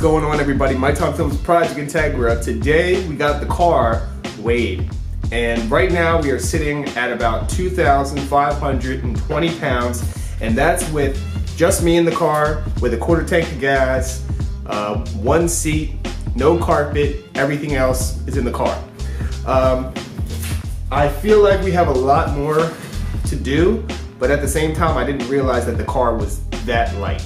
going on, everybody? My Talk Films Project Integra. Today we got the car weighed, and right now we are sitting at about 2,520 pounds, and that's with just me in the car with a quarter tank of gas, one seat, no carpet, everything else is in the car. I feel like we have a lot more to do, but at the same time I didn't realize that the car was that light.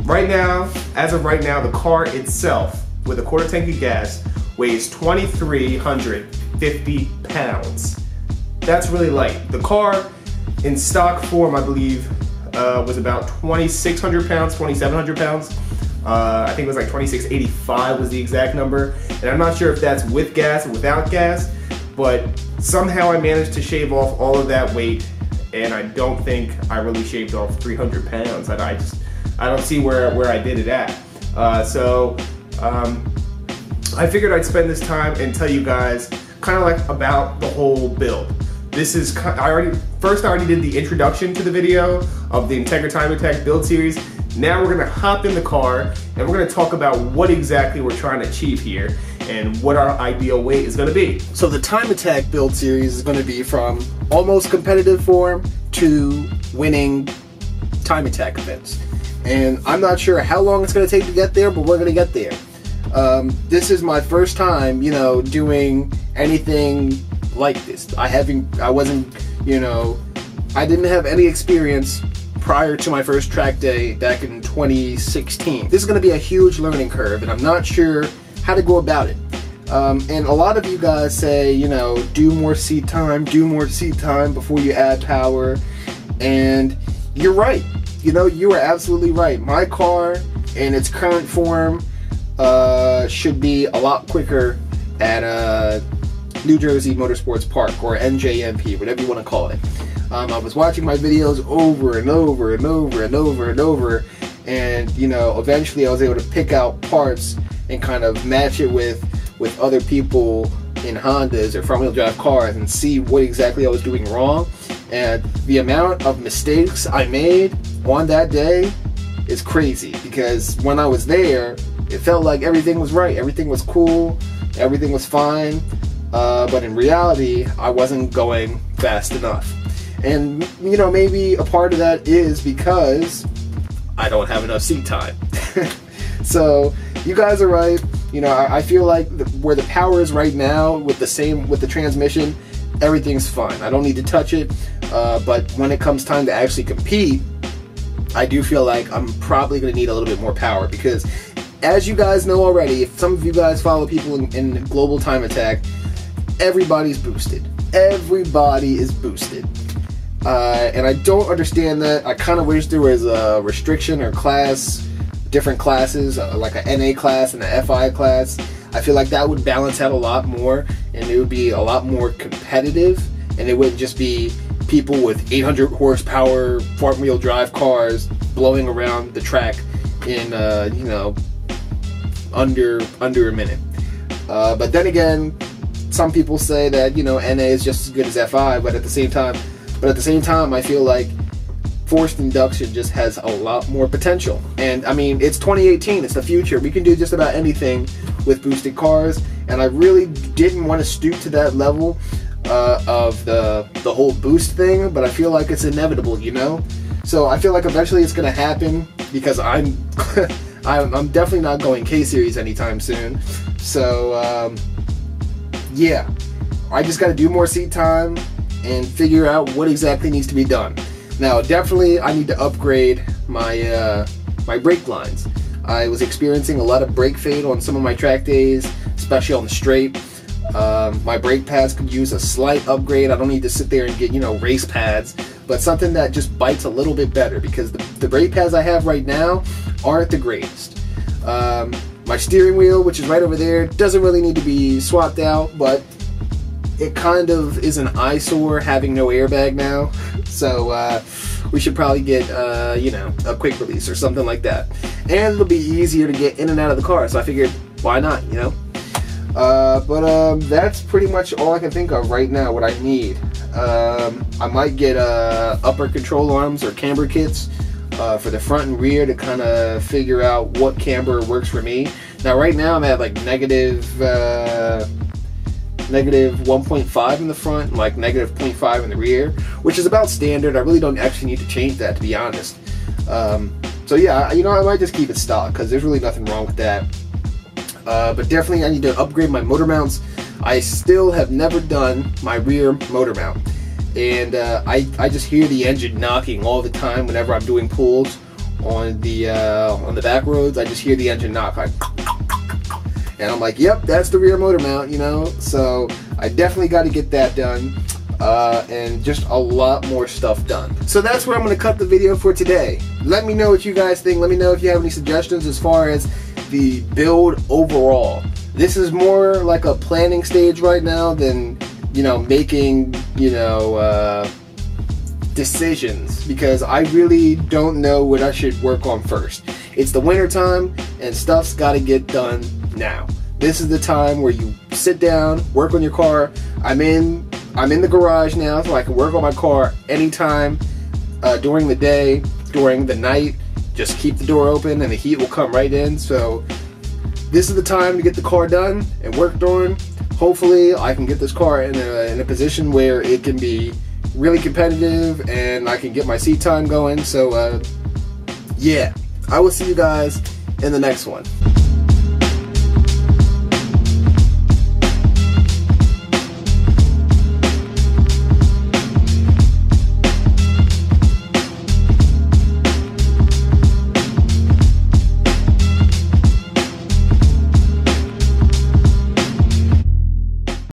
Right now, as of right now, the car itself with a quarter tank of gas weighs 2,350 pounds. That's really light. The car in stock form, I believe, was about 2,600 pounds, 2,700 pounds. I think it was like 2,685 was the exact number. And I'm not sure if that's with gas or without gas, but somehow I managed to shave off all of that weight, and I don't think I really shaved off 300 pounds. I don't see where I did it at. I figured I'd spend this time and tell you guys kind of like about the whole build. This is, I already did the introduction to the video of the Integra Time Attack build series. Now we're gonna hop in the car and we're gonna talk about what exactly we're trying to achieve here and what our ideal weight is gonna be. So the Time Attack build series is gonna be from almost competitive form to winning Time Attack events. And I'm not sure how long it's going to take to get there, but we're going to get there. This is my first time, doing anything like this. I didn't have any experience prior to my first track day back in 2016. This is going to be a huge learning curve, and I'm not sure how to go about it. And a lot of you guys say, do more seat time before you add power, and you're right. You are absolutely right. My car in its current form should be a lot quicker at New Jersey Motorsports Park, or NJMP, whatever you want to call it. I was watching my videos over and over and over and over and over, and eventually I was able to pick out parts and kind of match it with other people in Hondas or front-wheel drive cars and see what exactly I was doing wrong. And the amount of mistakes I made on that day is crazy, because when I was there, it felt like everything was right, everything was cool, everything was fine, but in reality, I wasn't going fast enough. And, maybe a part of that is because I don't have enough seat time. So, you guys are right. I feel like where the power is right now with the transmission, everything's fine. I don't need to touch it, but when it comes time to actually compete, I do feel like I'm probably going to need a little bit more power, because as you guys know already, if some of you guys follow people in Global Time Attack, everybody's boosted. Everybody is boosted. And I don't understand that. I kind of wish there was a restriction or different classes, like an NA class and an FI class. I feel like that would balance out a lot more, and it would be a lot more competitive, and it wouldn't just be people with 800 horsepower front-wheel drive cars blowing around the track in under a minute. But then again, some people say that NA is just as good as FI, but at the same time, I feel like forced induction just has a lot more potential. And I mean, it's 2018, it's the future. We can do just about anything with boosted cars, and I really didn't want to stoop to that level of the whole boost thing, but I feel like it's inevitable, So I feel like eventually it's going to happen, because I'm definitely not going K-Series anytime soon. So yeah, I just got to do more seat time and figure out what exactly needs to be done. Now, definitely I need to upgrade my my brake lines. I was experiencing a lot of brake fade on some of my track days, especially on the straight. My brake pads could use a slight upgrade. I don't need to sit there and get, race pads, but something that just bites a little bit better, because the brake pads I have right now aren't the greatest. My steering wheel, which is right over there, doesn't really need to be swapped out, but it kind of is an eyesore having no airbag now. So we should probably get, a quick release or something like that. And it'll be easier to get in and out of the car, so I figured, why not, But that's pretty much all I can think of right now, what I need. I might get upper control arms or camber kits for the front and rear to kind of figure out what camber works for me. Now right now I'm at like negative 1.5 in the front and like negative 0.5 in the rear, which is about standard. I really don't actually need to change that, to be honest. So yeah, you know, I might just keep it stock because there's really nothing wrong with that. But definitely I need to upgrade my motor mounts. I still have never done my rear motor mount, and I just hear the engine knocking all the time whenever I'm doing pulls on the back roads. I just hear the engine knock, like, and I'm like, yep, that's the rear motor mount, you know. So I definitely got to get that done, and just a lot more stuff done. So that's where I'm going to cut the video for today. Let me know what you guys think. Let me know if you have any suggestions as far as the build overall. This is more like a planning stage right now than, you know, making, you know, decisions, because I really don't know what I should work on first. It's the winter time and stuff's got to get done now. This is the time where you sit down, work on your car. I'm in the garage now, so I can work on my car anytime, during the day, during the night. Just keep the door open and the heat will come right in. So this is the time to get the car done and worked on. Hopefully I can get this car in a position where it can be really competitive and I can get my seat time going. So yeah, I will see you guys in the next one.